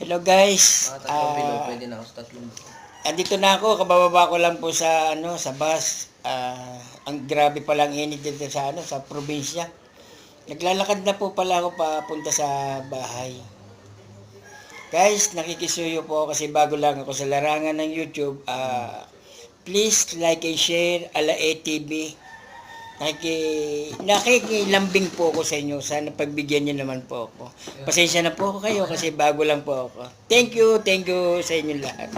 Hello guys. Mga tatlong bilog, pwede na ako sa tatlong bilog. Andito na ako, kabababa ko lang po sa sa bus. Ang grabe palang init dito sa sa probinsya. Naglalakad na po pala ako papunta sa bahay. Guys, nakikisuyo po ako kasi bago lang ako sa larangan ng YouTube. Please like and share Ala ATV. Nakikilambing po ako sa inyo. Sana pagbigyan niyo naman po ako. Pasensya na po ako kayo kasi bago lang po ako. Thank you sa inyo lahat.